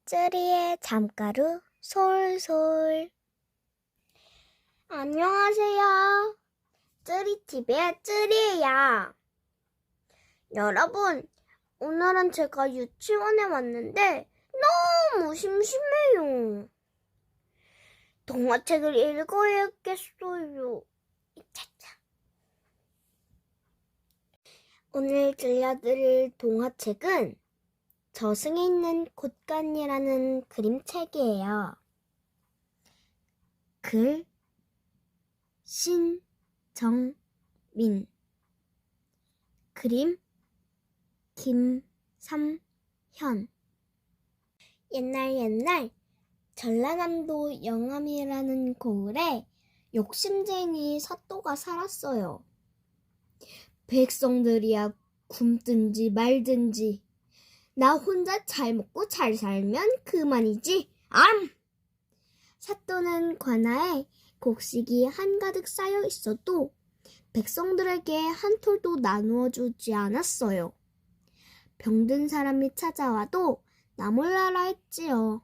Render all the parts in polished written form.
쯔리의 잠가루 솔솔. 안녕하세요. 쯔리TV의 쯔리예요. 여러분, 오늘은 제가 유치원에 왔는데 너무 심심해요. 동화책을 읽어야겠어요. 차차. 오늘 들려드릴 동화책은 저승에 있는 곳간이라는 그림책이에요. 글 신정민, 그림 김삼현. 옛날 전라남도 영암이라는 고을에 욕심쟁이 사또가 살았어요. 백성들이야 굶든지 말든지 나 혼자 잘 먹고 잘 살면 그만이지. 사또는 관아에 곡식이 한가득 쌓여 있어도 백성들에게 한 톨도 나누어 주지 않았어요. 병든 사람이 찾아와도 나 몰라라 했지요.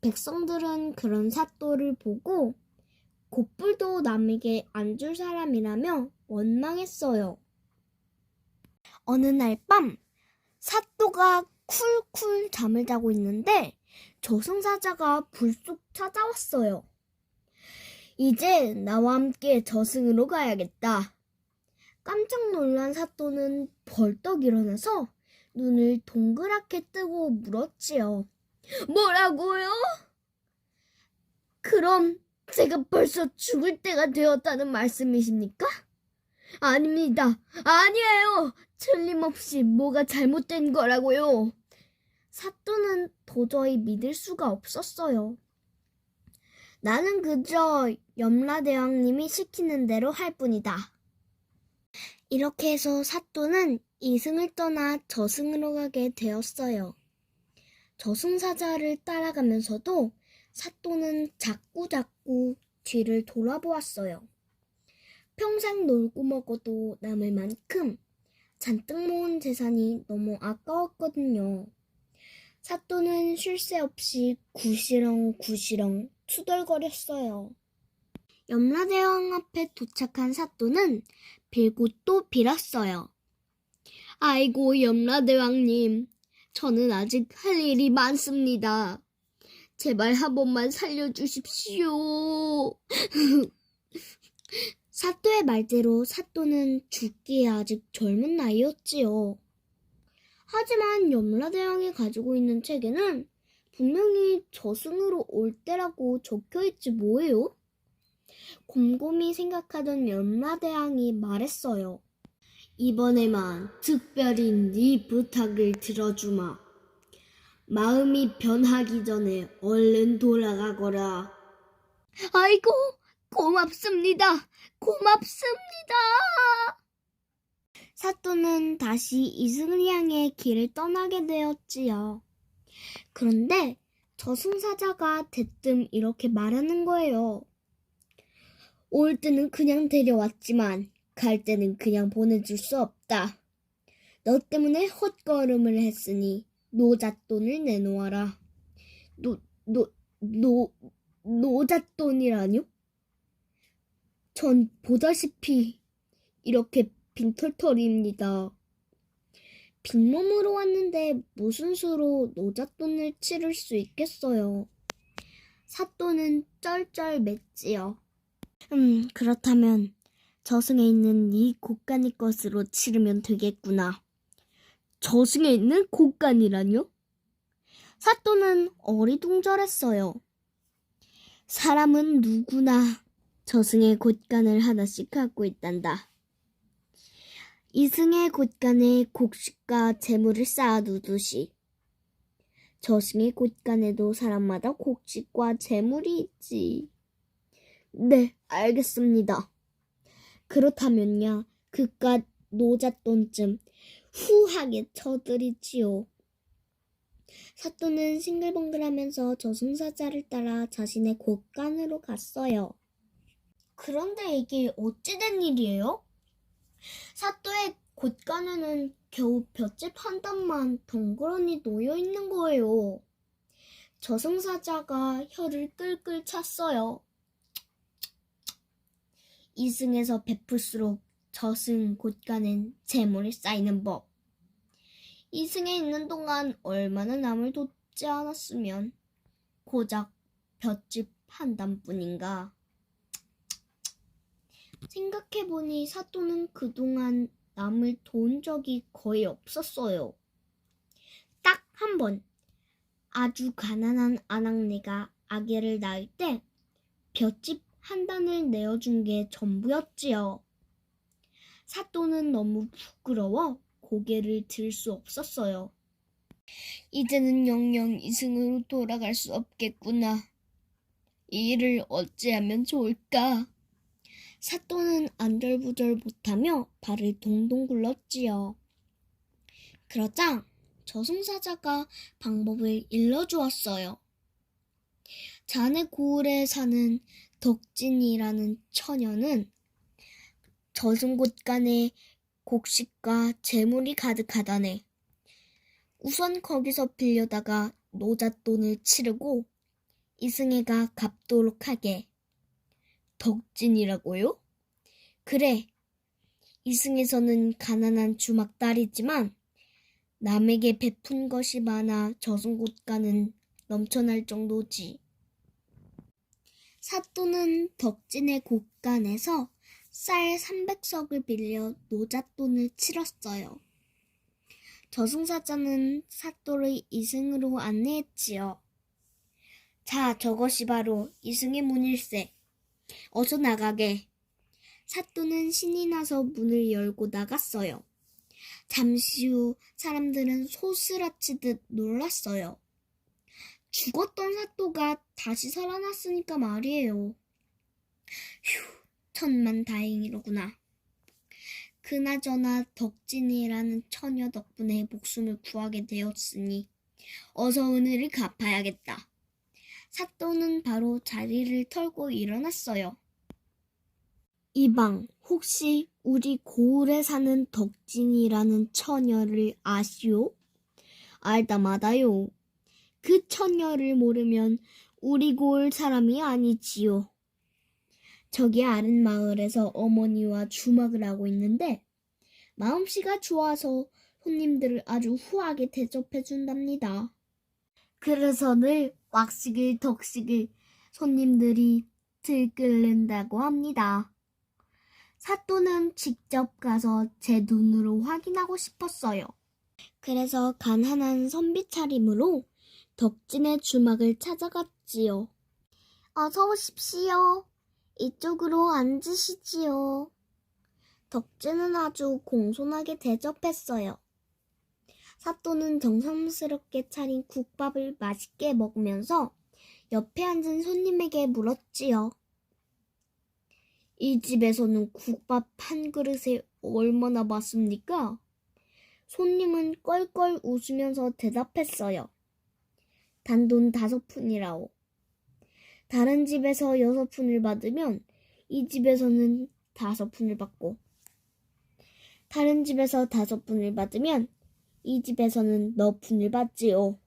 백성들은 그런 사또를 보고 곱불도 남에게 안 줄 사람이라며 원망했어요. 어느 날 밤 사또가 쿨쿨 잠을 자고 있는데 저승사자가 불쑥 찾아왔어요. 이제 나와 함께 저승으로 가야겠다. 깜짝 놀란 사또는 벌떡 일어나서 눈을 동그랗게 뜨고 물었지요. 뭐라고요? 그럼 제가 벌써 죽을 때가 되었다는 말씀이십니까? 아닙니다. 아니에요. 틀림없이 뭐가 잘못된 거라고요. 사또는 도저히 믿을 수가 없었어요. 나는 그저 염라대왕님이 시키는 대로 할 뿐이다. 이렇게 해서 사또는 이승을 떠나 저승으로 가게 되었어요. 저승사자를 따라가면서도 사또는 자꾸자꾸 뒤를 돌아보았어요. 평생 놀고 먹어도 남을 만큼 잔뜩 모은 재산이 너무 아까웠거든요. 사또는 쉴 새 없이 구시렁구시렁 투덜거렸어요. 염라대왕 앞에 도착한 사또는 빌고 또 빌었어요. 아이고 염라대왕님, 저는 아직 할 일이 많습니다. 제발 한 번만 살려주십시오. 사또의 말대로 사또는 죽기에 아직 젊은 나이였지요. 하지만 염라대왕이 가지고 있는 책에는 분명히 저승으로 올 때라고 적혀있지 뭐예요? 곰곰이 생각하던 염라대왕이 말했어요. 이번에만 특별히 네 부탁을 들어주마. 마음이 변하기 전에 얼른 돌아가거라. 아이고, 고맙습니다. 고맙습니다. 사또는 다시 이승을 향해 길을 떠나게 되었지요. 그런데 저승사자가 대뜸 이렇게 말하는 거예요. 올 때는 그냥 데려왔지만 갈 때는 그냥 보내줄 수 없다. 너 때문에 헛걸음을 했으니 노잣돈을 내놓아라. 노잣돈이라뇨? 전 보다시피 이렇게 빈털털입니다. 빈몸으로 왔는데 무슨 수로 노잣돈을 치를 수 있겠어요. 사또는 쩔쩔맸지요. 그렇다면 저승에 있는 이 곳간이 것으로 치르면 되겠구나. 저승에 있는 곳간이라뇨? 사또는 어리둥절했어요. 사람은 누구나 저승의 곳간을 하나씩 갖고 있단다. 이승의 곳간에 곡식과 재물을 쌓아두듯이 저승의 곳간에도 사람마다 곡식과 재물이 있지. 네, 알겠습니다. 그렇다면야 그깟 노잣돈쯤 후하게 쳐드리지요. 사또는 싱글벙글하면서 저승사자를 따라 자신의 곳간으로 갔어요. 그런데 이게 어찌된 일이에요? 사또의 곳간에는 겨우 볏짚 한 단만 덩그러니 놓여 있는 거예요. 저승사자가 혀를 끌끌 찼어요. 이승에서 베풀수록 저승 곳간엔 재물이 쌓이는 법. 이승에 있는 동안 얼마나 남을 돕지 않았으면 고작 볏짚 한 단뿐인가. 생각해보니 사또는 그동안 남을 도운 적이 거의 없었어요. 딱 한 번 아주 가난한 아낙네가 아기를 낳을 때 볏짚 한 단을 내어준 게 전부였지요. 사또는 너무 부끄러워 고개를 들 수 없었어요. 이제는 영영 이승으로 돌아갈 수 없겠구나. 이 일을 어찌하면 좋을까? 사또는 안절부절 못하며 발을 동동 굴렀지요. 그러자 저승사자가 방법을 일러주었어요. 자네 고을에 사는 덕진이라는 처녀는 저승곳간에 곡식과 재물이 가득하다네. 우선 거기서 빌려다가 노잣돈을 치르고 이승애가 갚도록 하게. 덕진이라고요? 그래. 이승에서는 가난한 주막딸이지만 남에게 베푼 것이 많아 저승곳간은 넘쳐날 정도지. 사또는 덕진의 곳간에서 쌀 300석을 빌려 노잣돈을 치렀어요. 저승사자는 사또를 이승으로 안내했지요. 자, 저것이 바로 이승의 문일세. 어서 나가게. 사또는 신이 나서 문을 열고 나갔어요. 잠시 후 사람들은 소스라치듯 놀랐어요. 죽었던 사또가 다시 살아났으니까 말이에요. 휴, 천만다행이로구나. 그나저나 덕진이라는 처녀 덕분에 목숨을 구하게 되었으니 어서 은혜를 갚아야겠다. 사또는 바로 자리를 털고 일어났어요. 이방, 혹시 우리 고을에 사는 덕진이라는 처녀를 아시오? 알다 마다요. 그 처녀를 모르면 우리 고을 사람이 아니지요. 저기 아랫 마을에서 어머니와 주막을 하고 있는데 마음씨가 좋아서 손님들을 아주 후하게 대접해준답니다. 그래서 늘 왁식을 덕식을 손님들이 들끓는다고 합니다. 사또는 직접 가서 제 눈으로 확인하고 싶었어요. 그래서 가난한 선비 차림으로 덕진의 주막을 찾아갔지요. 어서 오십시오. 이쪽으로 앉으시지요. 덕진은 아주 공손하게 대접했어요. 사또는 정성스럽게 차린 국밥을 맛있게 먹으면서 옆에 앉은 손님에게 물었지요. 이 집에서는 국밥 한 그릇에 얼마나 받습니까? 손님은 껄껄 웃으면서 대답했어요. 단돈 5푼이라오. 다른 집에서 6푼을 받으면 이 집에서는 5푼을 받고, 다른 집에서 5푼을 받으면 이 집에서는 4푼을 받지요.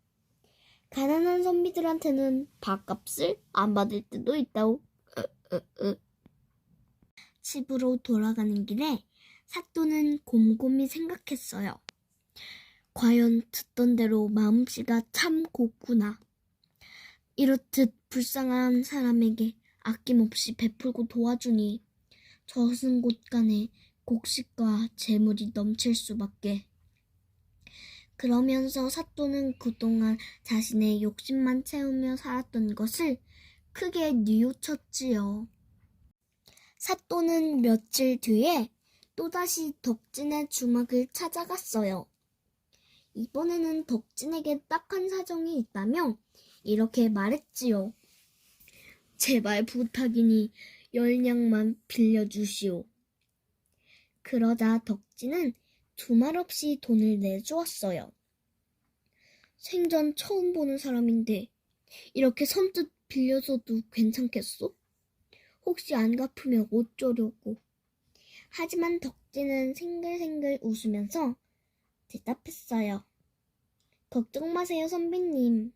가난한 선비들한테는 밥값을 안 받을 때도 있다오. 집으로 돌아가는 길에 사또는 곰곰이 생각했어요. 과연 듣던 대로 마음씨가 참 곱구나. 이렇듯 불쌍한 사람에게 아낌없이 베풀고 도와주니 저승곳간에 곡식과 재물이 넘칠 수밖에. 그러면서 사또는 그동안 자신의 욕심만 채우며 살았던 것을 크게 뉘우쳤지요. 사또는 며칠 뒤에 또다시 덕진의 주막을 찾아갔어요. 이번에는 덕진에게 딱한 사정이 있다며 이렇게 말했지요. 제발 부탁이니 10냥만 빌려주시오. 그러자 덕진은 두말 없이 돈을 내주었어요. 생전 처음 보는 사람인데 이렇게 선뜻 빌려줘도 괜찮겠소? 혹시 안 갚으면 어쩌려고. 하지만 덕진은 생글생글 웃으면서 대답했어요. 걱정 마세요, 선배님.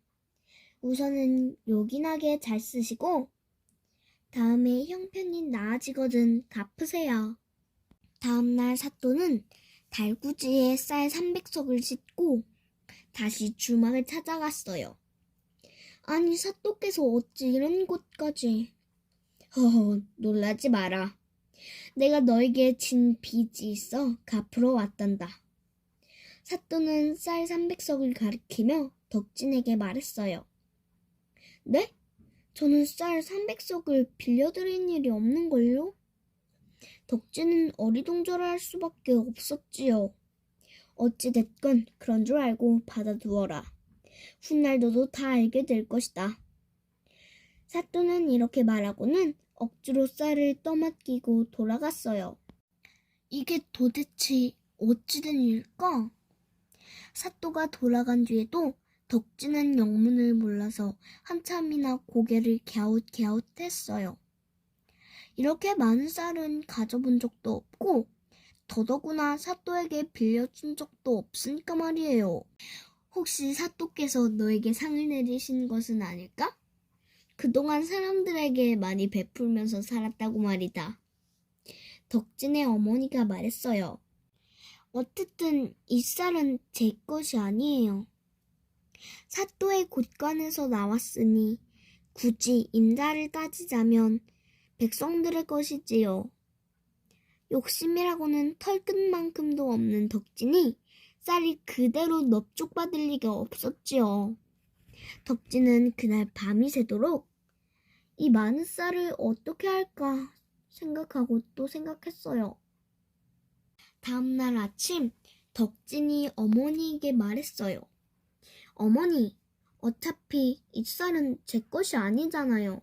우선은 요긴하게 잘 쓰시고 다음에 형편이 나아지거든 갚으세요. 다음날 사또는 달구지에 쌀 300석을 싣고 다시 주막을 찾아갔어요. 아니 사또께서 어찌 이런 곳까지. 허허 놀라지 마라. 내가 너에게 진 빚이 있어 갚으러 왔단다. 사또는 쌀 300석을 가리키며 덕진에게 말했어요. 네? 저는 쌀 300석을 빌려드린 일이 없는걸요? 덕진은 어리둥절할 수밖에 없었지요. 어찌됐건 그런 줄 알고 받아두어라. 훗날 너도 다 알게 될 것이다. 사또는 이렇게 말하고는 억지로 쌀을 떠맡기고 돌아갔어요. 이게 도대체 어찌된 일일까? 사또가 돌아간 뒤에도 덕진은 영문을 몰라서 한참이나 고개를 갸웃갸웃했어요. 이렇게 많은 쌀은 가져본 적도 없고 더더구나 사또에게 빌려준 적도 없으니까 말이에요. 혹시 사또께서 너에게 상을 내리신 것은 아닐까? 그동안 사람들에게 많이 베풀면서 살았다고 말이다. 덕진의 어머니가 말했어요. 어쨌든 이 쌀은 제 것이 아니에요. 사또의 곳간에서 나왔으니 굳이 임자를 따지자면 백성들의 것이지요. 욕심이라고는 털끝만큼도 없는 덕진이 쌀이 그대로 넙죽받을 리가 없었지요. 덕진은 그날 밤이 새도록 이 많은 쌀을 어떻게 할까 생각하고 또 생각했어요. 다음날 아침 덕진이 어머니에게 말했어요. 어머니, 어차피 이 쌀은 제 것이 아니잖아요.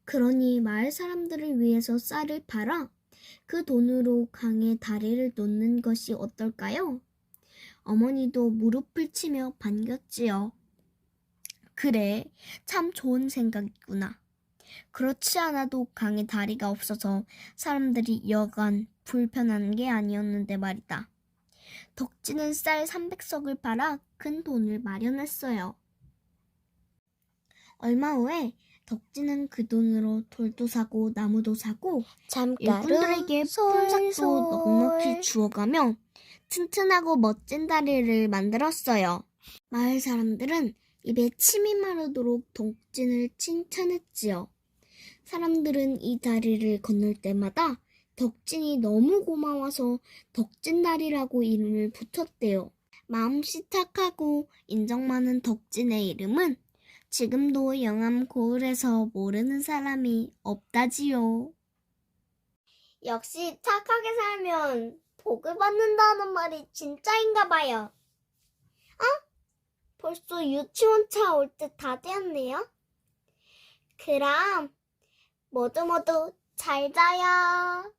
그러니 마을 사람들을 위해서 쌀을 팔아 그 돈으로 강에 다리를 놓는 것이 어떨까요? 어머니도 무릎을 치며 반겼지요. 그래, 참 좋은 생각이구나. 그렇지 않아도 강에 다리가 없어서 사람들이 여간 불편한 게 아니었는데 말이다. 덕진은 쌀 300석을 팔아 큰 돈을 마련했어요. 얼마 후에 덕진은 그 돈으로 돌도 사고 나무도 사고 일꾼들에게 품삯도 넉넉히 주어가며 튼튼하고 멋진 다리를 만들었어요. 마을 사람들은 입에 침이 마르도록 덕진을 칭찬했지요. 사람들은 이 다리를 건널 때마다 덕진이 너무 고마워서 덕진다리라고 이름을 붙였대요. 마음씨 착하고 인정 많은 덕진의 이름은 지금도 영암 고을에서 모르는 사람이 없다지요. 역시 착하게 살면 복을 받는다는 말이 진짜인가 봐요. 벌써 유치원 차 올 때 다 되었네요. 그럼 모두 잘 자요.